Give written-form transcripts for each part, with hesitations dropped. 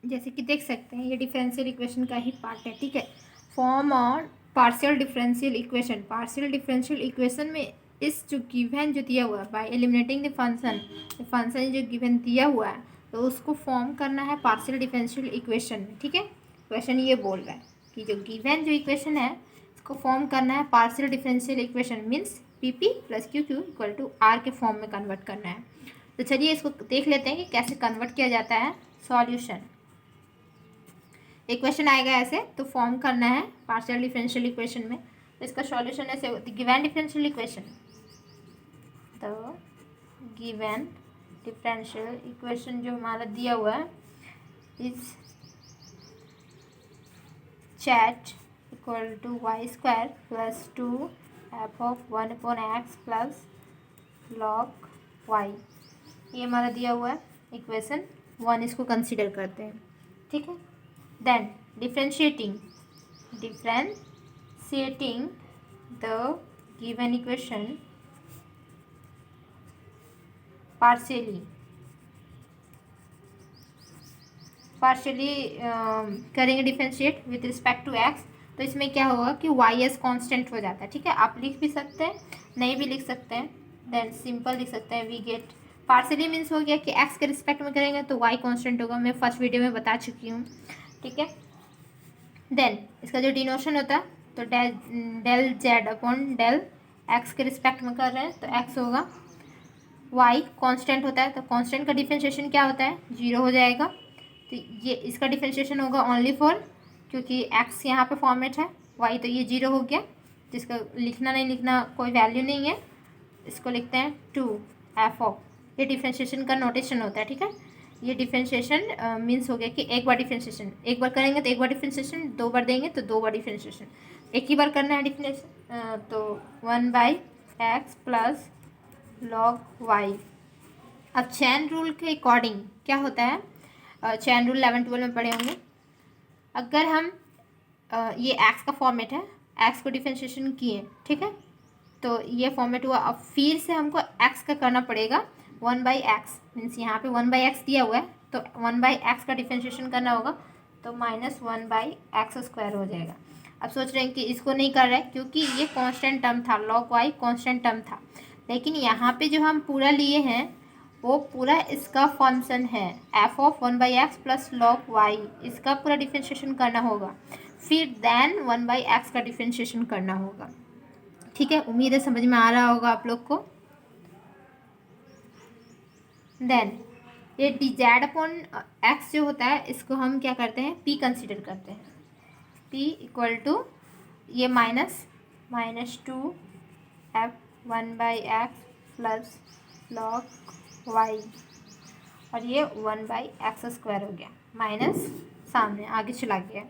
जैसे कि देख सकते हैं ये डिफरेंशियल इक्वेशन का ही पार्ट है, ठीक है। फॉर्म और partial differential equation. Partial differential equation में इस जो गिवन जो दिया हुआ है बाय एलिमिनेटिंग द फंक्शन जो गिवन दिया हुआ है तो उसको फॉर्म करना है पार्शियल डिफरेंशियल इक्वेशन में, ठीक है। क्वेश्चन ये बोल रहा है कि जो गिवन जो इक्वेशन है इसको फॉर्म करना है partial differential equation, means P P plus Q Q equal to R के फॉर्म में कन्वर्ट करना है। तो चलिए इसको देख लेते हैं कि कैसे कन्वर्ट किया जाता है। सॉल्यूशन, इक्वेशन आएगा ऐसे तो फॉर्म करना है पार्शियल डिफरेंशियल इक्वेशन में। तो इसका सॉल्यूशन ऐसे, गिवन डिफरेंशियल इक्वेशन, तो गिवन डिफरेंशियल इक्वेशन जो हमारा दिया हुआ है is that equal to Y square plus 2 F of 1/x plus log Y, ये हमारा दिया हुआ है इक्वेशन 1। इसको कंसीडर करते हैं, ठीक है। Then differentiating the given equation partially करेंगे differentiate with respect to X. तो इसमें क्या होगा कि वाई एस कॉन्स्टेंट हो जाता है, ठीक है। आप लिख भी सकते हैं, नहीं भी लिख सकते हैं, देन सिंपल लिख सकते हैं। वी गेट पार्शियली मीन्स हो गया कि एक्स के रिस्पेक्ट में करेंगे तो वाई कॉन्स्टेंट होगा, मैं फर्स्ट वीडियो में बता चुकी हूँ, ठीक है। देन इसका जो डिनोशन होता है तो del Z upon del X के रिस्पेक्ट में कर रहे हैं तो एक्स होगा, वाई कांस्टेंट होता है तो कांस्टेंट का डिफरेंशिएशन क्या होता है, 0 हो जाएगा। तो ये इसका डिफरेंशिएशन होगा ओनली फॉर, क्योंकि एक्स यहाँ पे फॉर्मेट है, वाई तो ये 0 हो गया, जिसका लिखना नहीं लिखना कोई वैल्यू नहीं है। इसको लिखते हैं 2 एफ ऑफ, ये डिफरेंशिएशन का नोटेशन होता है, ठीक है। ये डिफरेंशिएशन मीन्स हो गया कि एक बार डिफरेंशिएशन, एक बार करेंगे तो एक बार डिफरेंशिएशन, 2 बार देंगे तो 2 बार डिफरेंशिएशन, एक ही बार करना है डिफरेंशिएशन। तो 1/x प्लस लॉग वाई। अब चैन रूल के अकॉर्डिंग क्या होता है, चैन रूल 11-12 में पढ़े होंगे। अगर हम ये एक्स का फॉर्मेट है, एक्स को डिफरेंशिएशन किए, ठीक है, तो ये फॉर्मेट हुआ। अब फिर से हमको एक्स का करना पड़ेगा 1/x, मीन्स यहाँ पे 1/x दिया हुआ है तो 1/x का डिफरेंशिएशन करना होगा तो -1/x² हो जाएगा। अब सोच रहे हैं कि इसको नहीं कर रहा है क्योंकि ये कांस्टेंट टर्म था, लॉग वाई कांस्टेंट टर्म था, लेकिन यहाँ पे जो हम पूरा लिए हैं वो पूरा इसका फंक्शन है F of 1/x plus log Y, इसका पूरा डिफरेंशिएशन करना होगा, फिर देन 1/x का डिफरेंशिएशन करना होगा, ठीक है। उम्मीद है समझ में आ रहा होगा आप लोग को। देन ये डी जेड अपॉन एक्स जो होता है इसको हम क्या करते हैं, पी कंसीडर करते हैं। पी इक्वल टू ये -2 F 1/x plus log Y, और ये 1/x² हो गया, माइनस सामने आगे चला गया,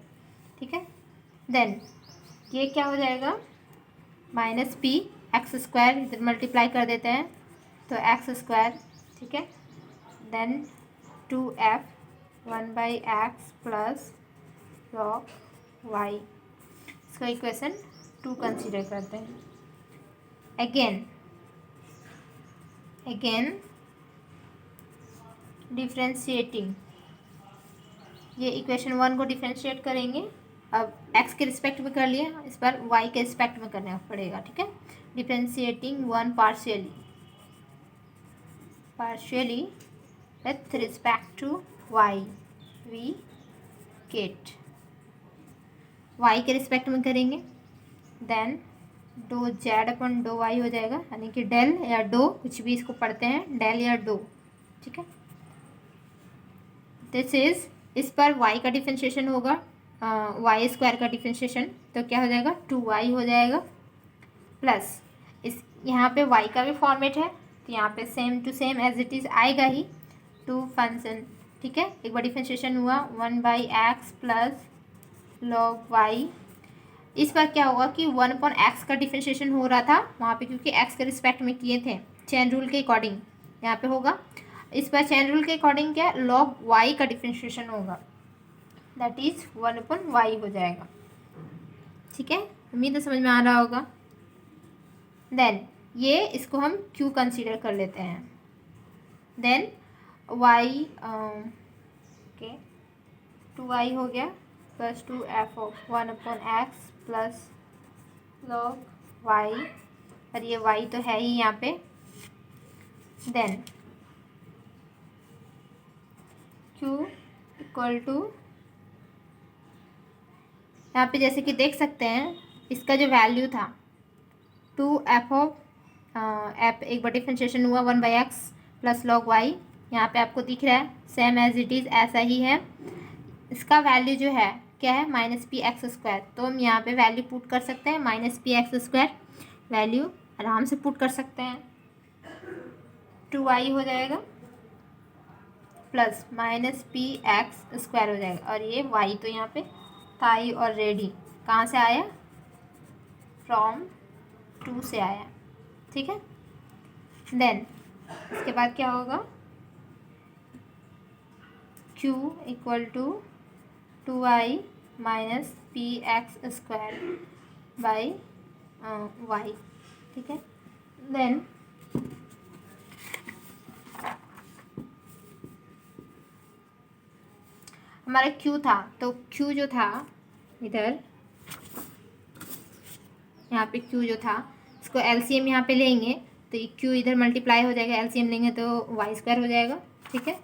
ठीक है। देन ये क्या हो जाएगा, -p(x²) इधर मल्टीप्लाई कर देते हैं तो x², ठीक है। Then 2f 1/x plus log Y, इसको इक्वेशन 2 कंसीडर करते हैं। अगेन डिफ्रेंशिएटिंग, ये इक्वेशन 1 को डिफ्रेंशिएट करेंगे। अब x के रिस्पेक्ट में कर लिए, इस बार y के रिस्पेक्ट में करना पड़ेगा, ठीक है। Differentiating 1 partially with respect to y, we get y के रिस्पेक्ट में करेंगे, then do Z upon do Y हो जाएगा, यानी कि डेल या डो, कुछ भी इसको पढ़ते हैं, डेल या डो, ठीक है। दिस इज, इस पर y का डिफरेंशिएशन होगा, y² का डिफरेंशिएशन, तो क्या हो जाएगा 2y हो जाएगा, प्लस इस यहाँ पे y का भी फॉर्मेट है तो यहाँ पे same to same as it is आएगा ही, 2 फंक्शन, ठीक है। एक बार डिफरेंशिएशन हुआ 1/x प्लस लॉग वाई, इस बार क्या होगा कि 1/x का डिफरेंशिएशन हो रहा था वहाँ पे, क्योंकि x के रिस्पेक्ट में किए थे चेन रूल के अकॉर्डिंग, यहाँ पे होगा। इस बार चेन रूल के अकॉर्डिंग क्या, लॉग y का डिफरेंशिएशन होगा, दैट इज 1/y हो जाएगा, ठीक है। उम्मीद है समझ में आ रहा होगा। देन ये इसको हम q कंसीडर कर लेते हैं, देन y, ओके, 2y हो गया plus 2f(1/x) plus log y, और ये y तो है ही यहाँ पे। देन q इक्वल टू, यहाँ पे जैसे कि देख सकते हैं इसका जो वैल्यू था 2f(f) एक बार डिफरेंशिएशन हुआ 1/x प्लस log y, यहाँ पे आपको दिख रहा है सेम एज इट इज़ ऐसा ही है। इसका वैल्यू जो है क्या है -px², तो हम यहाँ पे वैल्यू पुट कर सकते हैं -px² वैल्यू आराम से पुट कर सकते हैं। 2y हो जाएगा प्लस -px² हो जाएगा, और ये y तो यहाँ पे था ही ऑलरेडी, कहाँ से आया, फ्रॉम 2 से आया, ठीक है। देन इसके बाद क्या होगा, q equal to 2y minus px² by y, ठीक है। देन हमारा q था, तो q जो था इधर, यहाँ पे q जो था इसको एलसीएम यहाँ पे लेंगे तो ये q इधर मल्टीप्लाई हो जाएगा, एलसीएम लेंगे तो y² हो जाएगा, ठीक है।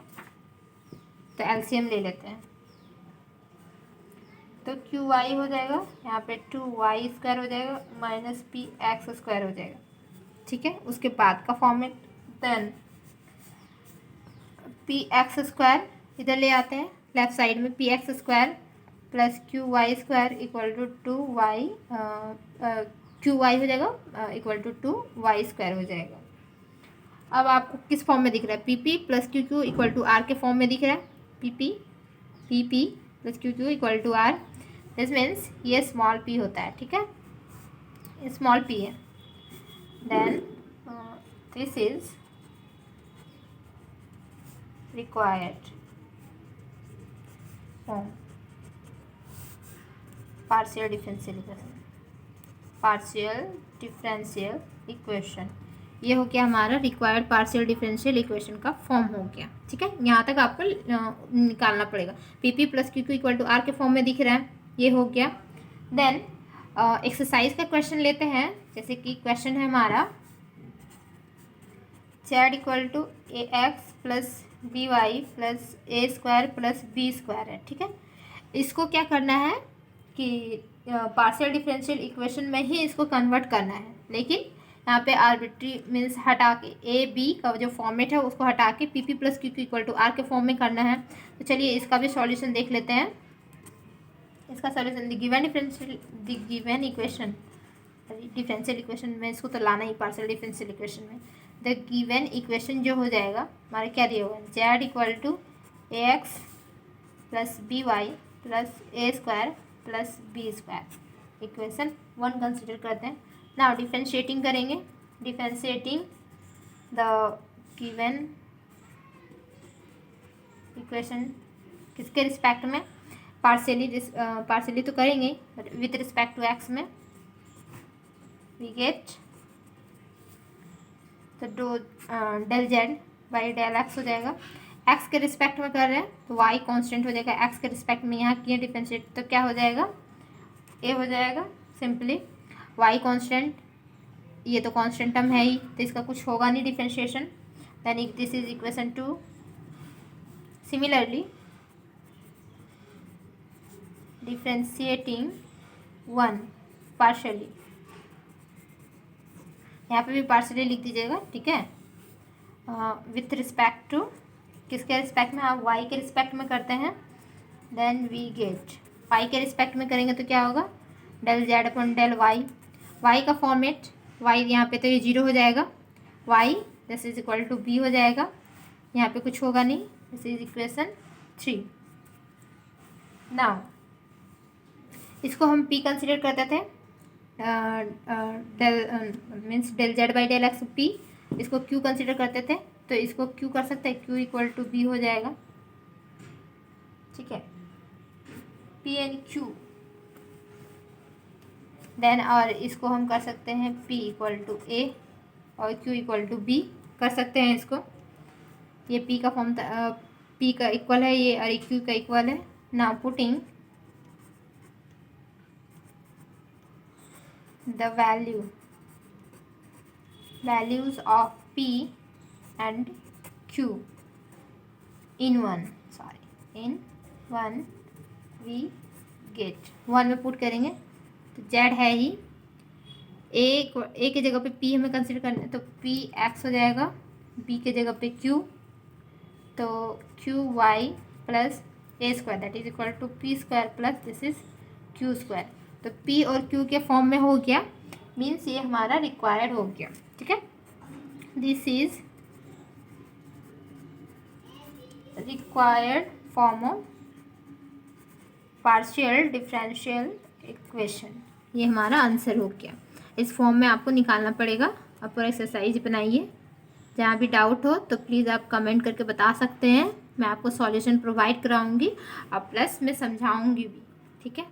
तो एलसीएम ले लेते हैं, तो qy हो जाएगा यहाँ पे 2y² हो जाएगा माइनस px² हो जाएगा, ठीक है। उसके बाद का फॉर्मेट, देन px² इधर ले आते हैं लेफ्ट साइड में, px² plus qy² equal to 2y, qy हो जाएगा इक्वल टू 2y² हो जाएगा। अब आपको किस फॉर्म में दिख रहा है, pp plus qq equal to r के फॉर्म में दिख रहा है, pp plus qq equal to r, this means ये स्मॉल p होता है, ठीक है, ये स्मॉल p है। Then this is required form partial differential equation, ये हो गया हमारा रिक्वायर्ड पार्शियल डिफरेंशियल इक्वेशन का फॉर्म हो गया, ठीक है। यहाँ तक आपको निकालना पड़ेगा, P plus Q Q equal to R के फॉर्म में दिख रहा है, ये हो गया। देन एक्सरसाइज का क्वेश्चन लेते हैं, जैसे कि क्वेश्चन है हमारा z equal to ax plus by plus a² plus b² है, ठीक है। इसको क्या करना है कि पार्शियल डिफरेंशियल इक्वेशन में ही इसको कन्वर्ट करना है, लेकिन यहाँ पे आर्बिट्री मीन्स हटा के ए बी का जो फॉर्मेट है उसको हटा के P plus Q Q equal to R के फॉर्म में करना है। तो चलिए इसका भी सॉल्यूशन देख लेते हैं। इसका solution, the given equation, differential equation में इसको तो लाना ही पार्शियल डिफरेंशियल इक्वेशन में, द गिवन इक्वेशन जो हो जाएगा हमारे क्या दिया हुआ है, Z equal to A X plus B Y plus a² plus b², equation 1 consider करते हैं। नाउ डिफरेंशिएटिंग करेंगे, डिफरेंशिएटिंग द गिवन इक्वेशन किसके रिस्पेक्ट में, पार्शियली तो करेंगे विथ रिस्पेक्ट टू एक्स में, वी गेट तो del Z by del x हो जाएगा। एक्स के रिस्पेक्ट में कर रहे हैं तो वाई कांस्टेंट हो जाएगा, एक्स के रिस्पेक्ट में यहाँ किए डिफरेंशिएट तो क्या हो जाएगा, ए हो जाएगा सिंपली, वाई कांस्टेंट, ये तो कांस्टेंट टर्म है ही तो इसका कुछ होगा नहीं differentiation. Then this is equation 2। Similarly differentiating 1 partially, यहाँ पे भी पार्शियली लिख दीजिएगा, ठीक है, विथ रिस्पेक्ट टू किसके रिस्पेक्ट में, आप वाई के रिस्पेक्ट में करते हैं। देन वी गेट, वाई के रिस्पेक्ट में करेंगे तो क्या होगा, del Z upon del Y, Y का फॉर्मेट, वाई यहाँ पे तो ये 0 हो जाएगा, Y this is equal to B हो जाएगा, यहाँ पे कुछ होगा नहीं, दिस इज इक्वेशन 3। नाउ इसको हम पी कंसिडर करते थे, del means del Z by del X P, इसको क्यू कंसिडर करते थे तो इसको क्यू कर सकते हैं, क्यू इक्वल टू बी हो जाएगा, ठीक है, पी एंड क्यू। देन और इसको हम कर सकते हैं पी इक्वल टू ए और क्यू इक्वल टू बी कर सकते हैं इसको, ये पी का फॉर्म पी का इक्वल है ये और क्यू का इक्वल है। now putting the values of P and Q in one we get 1 में पुट करेंगे तो Z है ही ए के जगह पे P हमें कंसिडर करना है तो P X हो जाएगा, B के जगह पे Q तो Q Y plus A square that is equal to P square plus this is Q square. तो P और Q के फॉर्म में हो गया, मीन्स ये हमारा रिक्वायर्ड हो गया। ठीक है, this is required form of partial differential equation. ये हमारा आंसर हो गया। इस फॉर्म में आपको निकालना पड़ेगा। आप पूरा एक्सरसाइज बनाइए, जहाँ भी डाउट हो तो प्लीज़ आप कमेंट करके बता सकते हैं। मैं आपको सॉल्यूशन प्रोवाइड कराऊंगी और प्लस मैं समझाऊंगी भी। ठीक है।